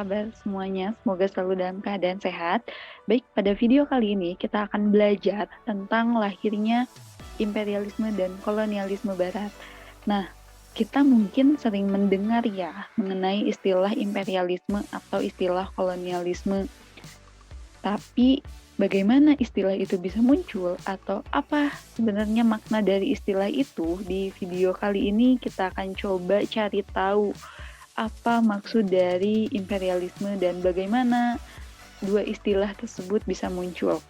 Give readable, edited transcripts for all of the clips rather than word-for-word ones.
kabar semuanya? Semoga selalu dalam keadaan sehat. Baik, pada video kali ini kita akan belajar tentang lahirnya imperialisme dan kolonialisme Barat. Nah, kita mungkin sering mendengar ya mengenai istilah imperialisme atau istilah kolonialisme. Tapi bagaimana istilah itu bisa muncul atau apa sebenarnya makna dari istilah itu? Di video kali ini kita akan coba cari tahu apa maksud dari imperialisme dan bagaimana dua istilah tersebut bisa muncul.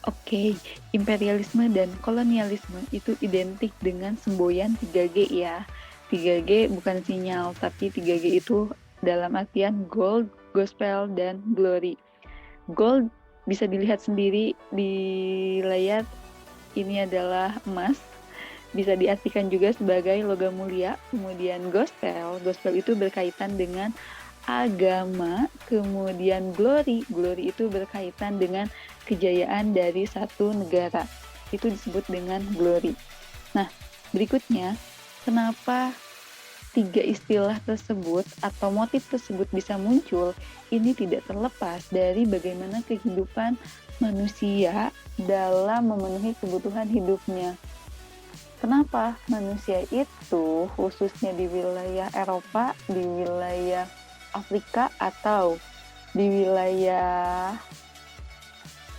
Oke, imperialisme dan kolonialisme itu identik dengan semboyan 3G ya. 3G bukan sinyal, tapi 3G itu dalam artian gold, gospel, dan glory. Gold bisa dilihat sendiri di layar, ini adalah emas. Bisa diartikan juga sebagai logam mulia. Kemudian gospel itu berkaitan dengan agama. Kemudian glory itu berkaitan dengan kejayaan dari satu negara. Itu disebut dengan glory. Nah, berikutnya, kenapa tiga istilah tersebut atau motif tersebut bisa muncul? Ini tidak terlepas dari bagaimana kehidupan manusia dalam memenuhi kebutuhan hidupnya. Kenapa manusia itu khususnya di wilayah Eropa, di wilayah Afrika, atau di wilayah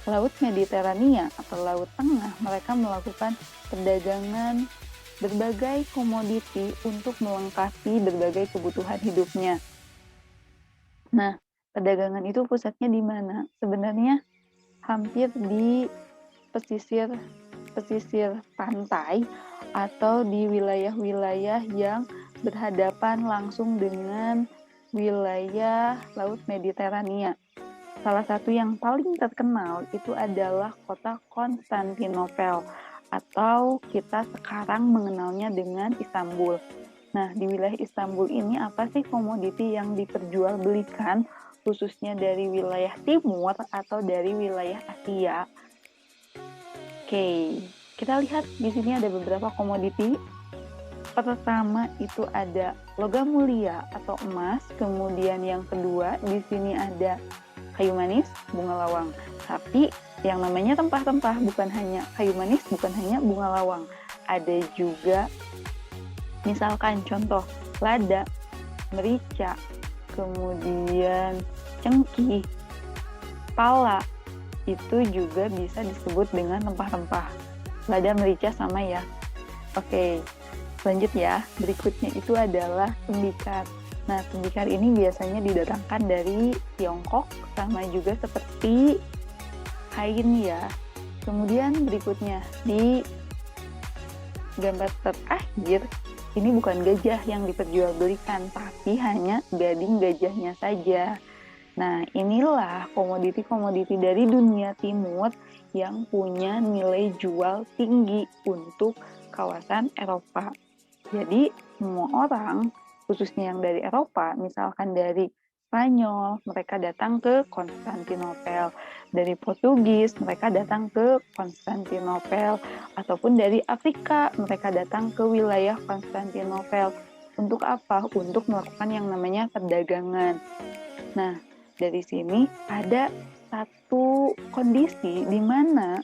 Laut Mediterania atau Laut Tengah, mereka melakukan perdagangan berbagai komoditi untuk melengkapi berbagai kebutuhan hidupnya. Nah, perdagangan itu pusatnya di mana? Sebenarnya hampir di pesisir pantai atau di wilayah-wilayah yang berhadapan langsung dengan wilayah Laut Mediterania. Salah satu yang paling terkenal itu adalah kota Konstantinopel atau kita sekarang mengenalnya dengan Istanbul. Nah, di wilayah Istanbul ini apa sih komoditi yang diperjualbelikan khususnya dari wilayah timur atau dari wilayah Asia? Oke, kita lihat di sini ada beberapa komoditi. Pertama itu ada logam mulia atau emas, kemudian yang kedua di sini ada kayu manis, bunga lawang. Tapi yang namanya rempah-rempah bukan hanya kayu manis, bukan hanya bunga lawang. Ada juga misalkan contoh lada, merica, kemudian cengkih, pala, itu juga bisa disebut dengan rempah-rempah. Lada, merica sama ya. Oke, lanjut ya. Berikutnya itu adalah tembikar. Nah, tembikar ini biasanya didatangkan dari Tiongkok, sama juga seperti kain ya. Kemudian berikutnya, di gambar terakhir, ini bukan gajah yang diperjualbelikan, tapi hanya gading gajahnya saja. Nah, inilah komoditi-komoditi dari dunia timur yang punya nilai jual tinggi untuk kawasan Eropa. Jadi, semua orang, khususnya yang dari Eropa, misalkan dari Spanyol, mereka datang ke Konstantinopel. Dari Portugis, mereka datang ke Konstantinopel. Ataupun dari Afrika, mereka datang ke wilayah Konstantinopel. Untuk apa? Untuk melakukan yang namanya perdagangan. Nah, dari sini ada satu kondisi di mana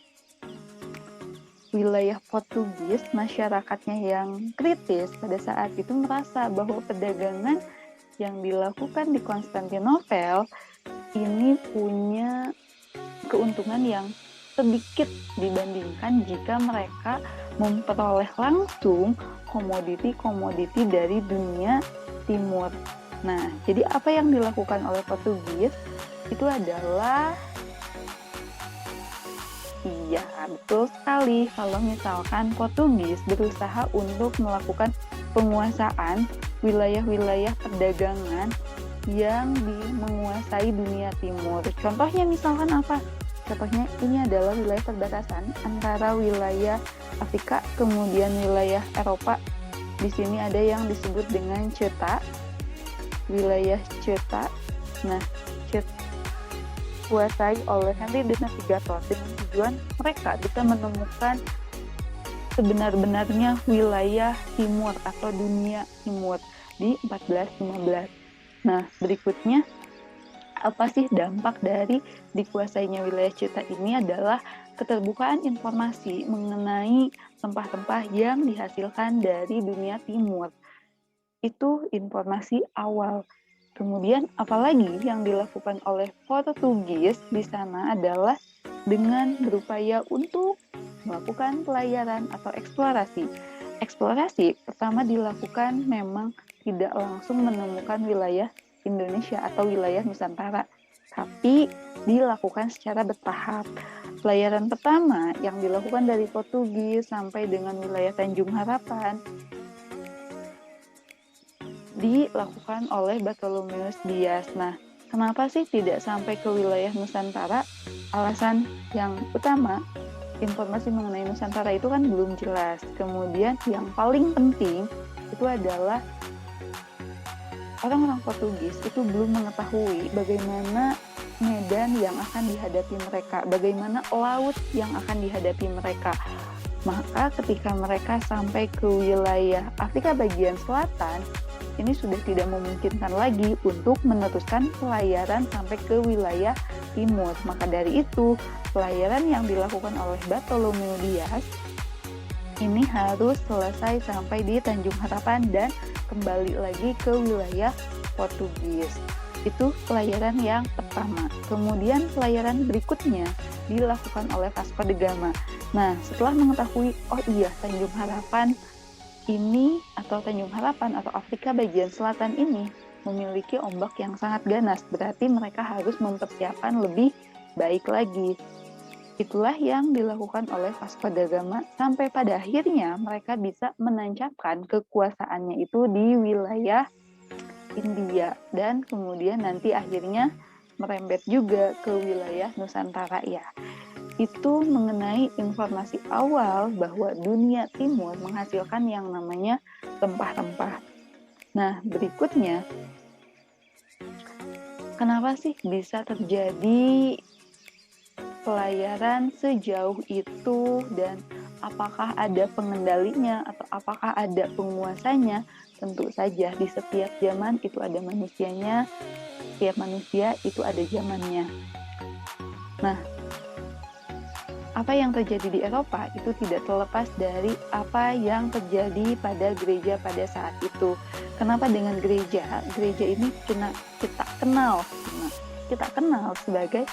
wilayah Portugis, masyarakatnya yang kritis pada saat itu merasa bahwa perdagangan yang dilakukan di Konstantinopel ini punya keuntungan yang sedikit dibandingkan jika mereka memperoleh langsung komoditi-komoditi dari dunia timur. Nah, jadi apa yang dilakukan oleh Portugis itu adalah, iya betul sekali, kalau misalkan Portugis berusaha untuk melakukan penguasaan wilayah-wilayah perdagangan yang menguasai dunia timur. Contohnya misalkan apa? Contohnya ini adalah wilayah perbatasan antara wilayah Afrika kemudian wilayah Eropa. Di sini ada yang disebut dengan Ceuta. Wilayah Ceuta. Nah, Ceuta dikuasai oleh Henry the Navigator dengan tujuan mereka bisa menemukan sebenar-benarnya wilayah timur atau dunia timur di 1415. Nah, berikutnya apa sih dampak dari dikuasainya wilayah Chita ini adalah keterbukaan informasi mengenai rempah-rempah yang dihasilkan dari dunia timur. Itu informasi awal. Kemudian apalagi yang dilakukan oleh Portugis di sana adalah dengan berupaya untuk melakukan pelayaran atau eksplorasi. Eksplorasi pertama dilakukan memang tidak langsung menemukan wilayah Indonesia atau wilayah Nusantara, tapi dilakukan secara bertahap. Pelayaran pertama yang dilakukan dari Portugis sampai dengan wilayah Tanjung Harapan dilakukan oleh Bartholomeus Dias. Nah, kenapa sih tidak sampai ke wilayah Nusantara? Alasan yang utama, informasi mengenai Nusantara itu kan belum jelas. Kemudian yang paling penting itu adalah orang-orang Portugis itu belum mengetahui bagaimana medan yang akan dihadapi mereka, bagaimana laut yang akan dihadapi mereka. Maka ketika mereka sampai ke wilayah Afrika bagian selatan, ini sudah tidak memungkinkan lagi untuk meneruskan pelayaran sampai ke wilayah timur. Maka dari itu, pelayaran yang dilakukan oleh Bartholomew Dias ini harus selesai sampai di Tanjung Harapan dan kembali lagi ke wilayah Portugis. Itu pelayaran yang pertama. Kemudian pelayaran berikutnya dilakukan oleh Vasco da Gama. Nah, setelah mengetahui, oh iya, Tanjung Harapan ini atau Tanjung Harapan atau Afrika bagian selatan ini memiliki ombak yang sangat ganas, berarti mereka harus mempersiapkan lebih baik lagi. Itulah yang dilakukan oleh Vasco da Gama sampai pada akhirnya mereka bisa menancapkan kekuasaannya itu di wilayah India dan kemudian nanti akhirnya merembet juga ke wilayah Nusantara ya. Itu mengenai informasi awal bahwa dunia timur menghasilkan yang namanya rempah-rempah. Nah, berikutnya, kenapa sih bisa terjadi pelayaran sejauh itu dan apakah ada pengendalinya atau apakah ada penguasanya? Tentu saja di setiap zaman itu ada manusianya, setiap manusia itu ada zamannya. Nah, apa yang terjadi di Eropa itu tidak terlepas dari apa yang terjadi pada gereja pada saat itu. Kenapa dengan gereja? Gereja ini kita kenal sebagai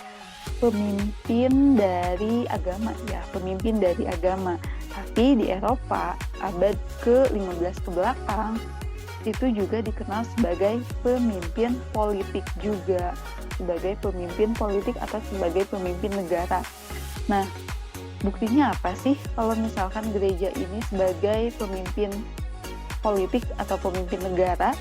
pemimpin dari agama ya, pemimpin dari agama. Tapi di Eropa abad ke-15 ke belakang itu juga dikenal sebagai pemimpin politik juga, sebagai pemimpin politik atau sebagai pemimpin negara. Nah, buktinya apa sih kalau misalkan gereja ini sebagai pemimpin politik atau pemimpin negara?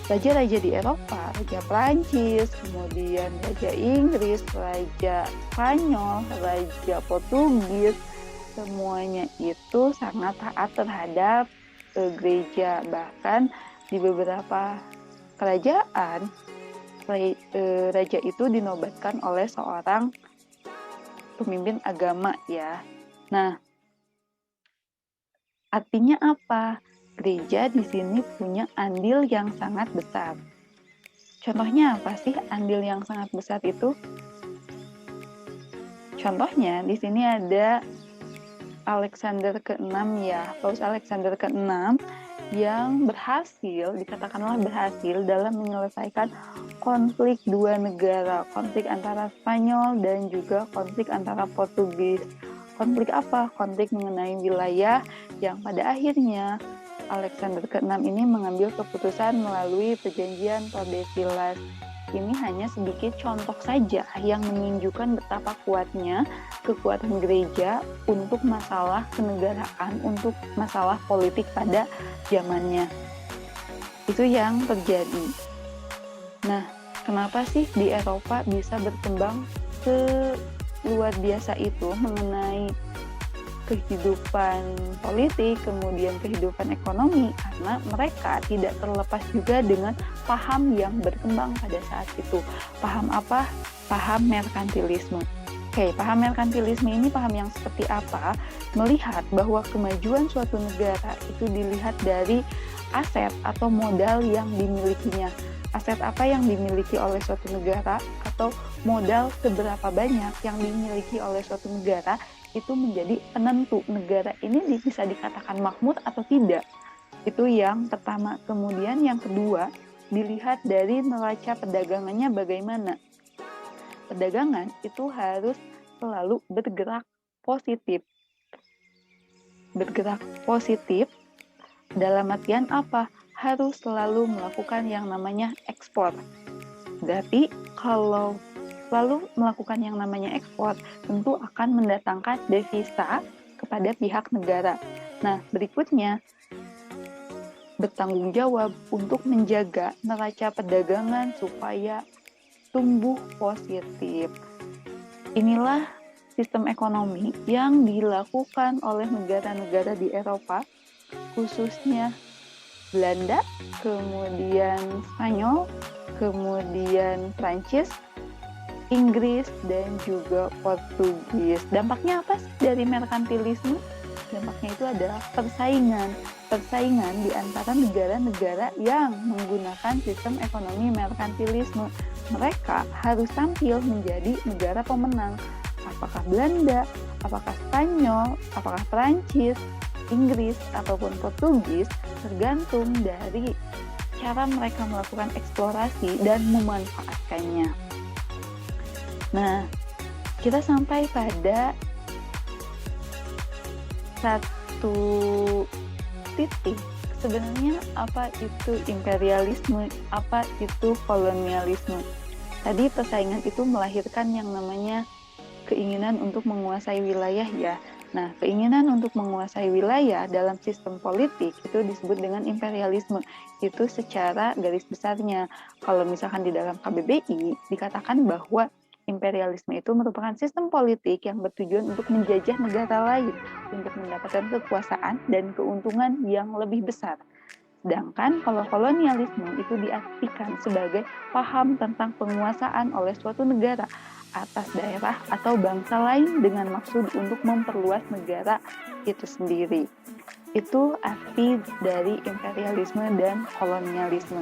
Raja-raja di Eropa, Raja Prancis, kemudian Raja Inggris, Raja Spanyol, Raja Portugis, semuanya itu sangat taat terhadap gereja. Bahkan di beberapa kerajaan, raja itu dinobatkan oleh seorang pemimpin agama ya. Nah, artinya apa? Gereja di sini punya andil yang sangat besar. Contohnya apa sih andil yang sangat besar itu? Contohnya di sini ada Alexander ke-6 ya, Paus Alexander ke-6 yang dikatakanlah berhasil dalam menyelesaikan konflik dua negara, konflik antara Spanyol dan juga konflik antara Portugis. Konflik apa? Konflik mengenai wilayah yang pada akhirnya Alexander ke-6 ini mengambil keputusan melalui perjanjian Tordesillas. Ini hanya sedikit contoh saja yang menunjukkan betapa kuatnya kekuatan gereja untuk masalah kenegaraan, untuk masalah politik pada zamannya. Itu yang terjadi. Nah, kenapa sih di Eropa bisa berkembang luar biasa itu mengenai kehidupan politik, kemudian kehidupan ekonomi, karena mereka tidak terlepas juga dengan paham yang berkembang pada saat itu. Paham apa? Paham merkantilisme. Oke, paham merkantilisme ini paham yang seperti apa? Melihat bahwa kemajuan suatu negara itu dilihat dari aset atau modal yang dimilikinya. Aset apa yang dimiliki oleh suatu negara atau modal seberapa banyak yang dimiliki oleh suatu negara itu menjadi penentu negara ini bisa dikatakan makmur atau tidak. Itu yang pertama. Kemudian yang kedua, dilihat dari neraca perdagangannya bagaimana. Perdagangan itu harus selalu bergerak positif. Bergerak positif dalam artian apa? Harus selalu melakukan yang namanya ekspor. Berarti kalau selalu melakukan yang namanya ekspor, tentu akan mendatangkan devisa kepada pihak negara. Nah, berikutnya, bertanggung jawab untuk menjaga neraca perdagangan supaya tumbuh positif. Inilah sistem ekonomi yang dilakukan oleh negara-negara di Eropa, khususnya Belanda, kemudian Spanyol, kemudian Prancis, Inggris, dan juga Portugis. Dampaknya apa sih dari merkantilisme? Dampaknya itu adalah persaingan di antara negara-negara yang menggunakan sistem ekonomi merkantilisme. Mereka harus tampil menjadi negara pemenang. Apakah Belanda, apakah Spanyol, apakah Prancis, Inggris, ataupun Portugis, tergantung dari cara mereka melakukan eksplorasi dan memanfaatkannya. Nah, kita sampai pada satu titik. Sebenarnya apa itu imperialisme, apa itu kolonialisme. Tadi persaingan itu melahirkan yang namanya keinginan untuk menguasai wilayah ya. Nah, keinginan untuk menguasai wilayah dalam sistem politik itu disebut dengan imperialisme. Itu secara garis besarnya. Kalau misalkan di dalam KBBI dikatakan bahwa imperialisme itu merupakan sistem politik yang bertujuan untuk menjajah negara lain untuk mendapatkan kekuasaan dan keuntungan yang lebih besar. Sedangkan kalau kolonialisme itu diartikan sebagai paham tentang penguasaan oleh suatu negara atas daerah atau bangsa lain dengan maksud untuk memperluas negara itu sendiri. Itu arti dari imperialisme dan kolonialisme.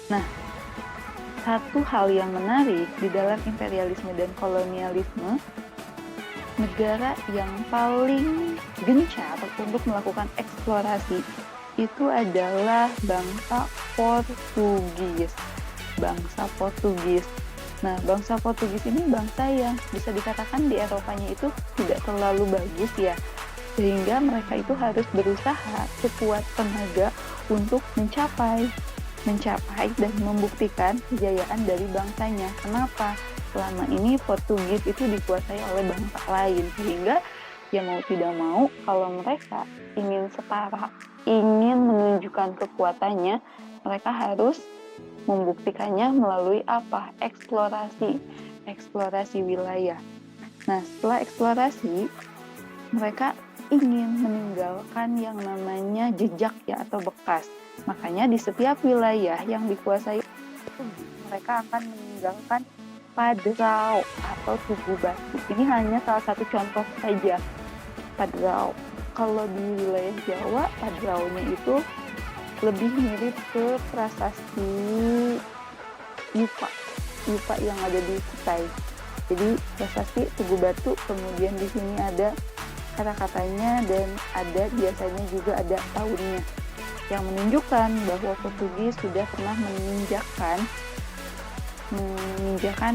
Nah, satu hal yang menarik di dalam imperialisme dan kolonialisme, negara yang paling gencar untuk melakukan eksplorasi itu adalah bangsa Portugis. Bangsa Portugis. Nah, bangsa Portugis ini bangsa yang bisa dikatakan di Eropanya itu tidak terlalu bagus ya. Sehingga mereka itu harus berusaha sekuat tenaga untuk mencapai dan membuktikan kejayaan dari bangsanya. Kenapa? Selama ini Portugis itu dikuasai oleh bangsa lain, sehingga ya mau tidak mau kalau mereka ingin setara, ingin menunjukkan kekuatannya, mereka harus membuktikannya melalui apa? Eksplorasi wilayah. Nah, setelah eksplorasi, mereka ingin meninggalkan yang namanya jejak ya atau bekas. Makanya di setiap wilayah yang dikuasai mereka akan meninggalkan padrau atau tugu batu. Ini hanya salah satu contoh saja. Padrau. Kalau di wilayah Jawa, padraunya itu lebih mirip ke prasasti Yupa yang ada di Kutai. Jadi prasasti tugu batu, kemudian di sini ada kata-katanya dan ada biasanya juga ada tahunnya yang menunjukkan bahwa Portugis sudah pernah menginjakan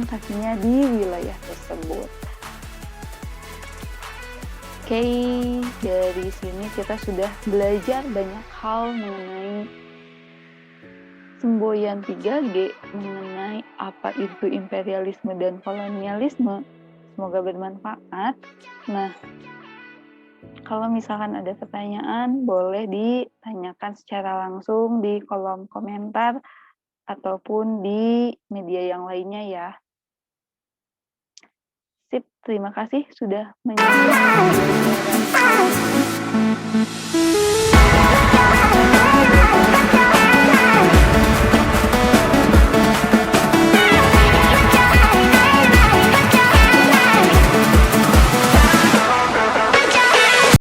kakinya di wilayah tersebut. Oke, dari sini kita sudah belajar banyak hal mengenai semboyan 3G, mengenai apa itu imperialisme dan kolonialisme. Semoga bermanfaat. Nah, kalau misalkan ada pertanyaan, boleh ditanyakan secara langsung di kolom komentar ataupun di media yang lainnya ya. Sip, terima kasih sudah menonton.